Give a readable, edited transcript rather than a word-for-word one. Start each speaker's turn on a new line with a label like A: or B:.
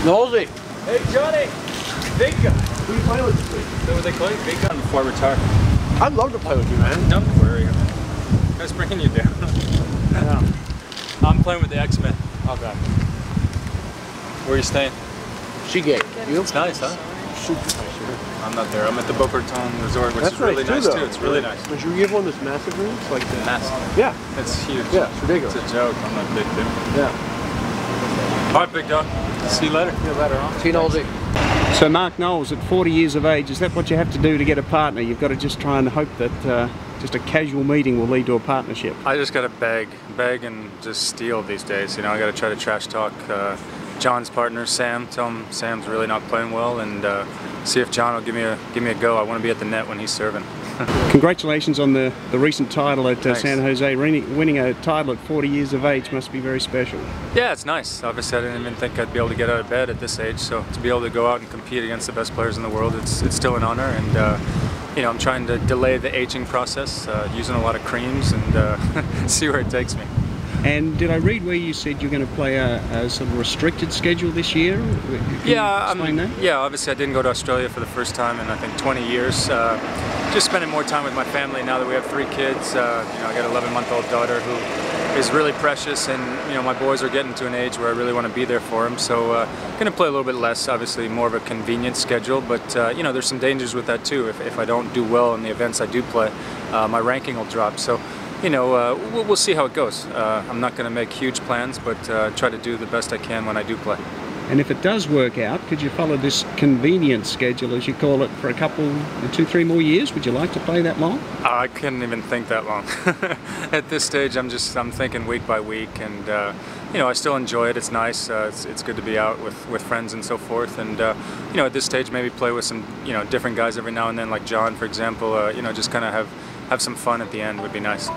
A: Nosy.
B: Hey Johnny, big guy.
A: Who are you playing with this week?
B: Is that what they call you? Big guy before I retire.
A: I'd love to play with you, man.
B: Don't worry, man. I was bringing you down.
A: Yeah.
B: I'm playing with the X-Men. Okay. Where are you staying?
A: Seagate. You?
B: It's nice, huh?
A: Super nice here.
B: I'm not there. I'm at the Boca Raton Resort, which
A: That's
B: is really
A: nice
B: nice
A: too.
B: It's really nice.
A: But you have one that's massive room? It's like that.
B: Massive.
A: Yeah.
B: It's huge.
A: Yeah, it's ridiculous.
B: It's a joke. I'm not big, dude.
A: Yeah.
B: All right, big dog. See you later.
A: See you later, huh? See you, Nosy.
C: So Mark Knowles, at 40 years of age, is that what you have to do to get a partner? You've got to just try and hope that just a casual meeting will lead to a partnership.
B: I just got to beg and just steal these days. You know, I got to try to trash talk John's partner, Sam. Tell him Sam's really not playing well, and see if John will give me a go. I want to be at the net when he's serving.
C: Congratulations on the recent title at San Jose. Winning a title at 40 years of age must be very special.
B: Yeah, it's nice. Obviously, I didn't even think I'd be able to get out of bed at this age, so to be able to go out and compete against the best players in the world, it's still an honor. And you know, I'm trying to delay the aging process, using a lot of creams, and see where it takes me.
C: And did I read where you said you're going to play a sort of restricted schedule this year?
B: Yeah,
C: that?
B: Yeah. Obviously, I didn't go to Australia for the first time in I think 20 years. Just spending more time with my family now that we have 3 kids. You know, I got an 11-month-old daughter who is really precious, and you know, my boys are getting to an age where I really want to be there for them. So, going to play a little bit less. Obviously, more of a convenient schedule, but you know, there's some dangers with that too. If I don't do well in the events I do play, my ranking will drop. So. You know, we'll see how it goes. I'm not going to make huge plans, but try to do the best I can when I do play.
C: And if it does work out, could you follow this convenient schedule, as you call it, for a couple, 2-3 more years? Would you like to play that long?
B: I couldn't even think that long. At this stage, I'm thinking week by week, and you know, I still enjoy it. It's nice. It's good to be out with friends and so forth. And you know, at this stage, maybe play with some different guys every now and then, like John, for example. You know, just kind of have some fun at the end would be nice.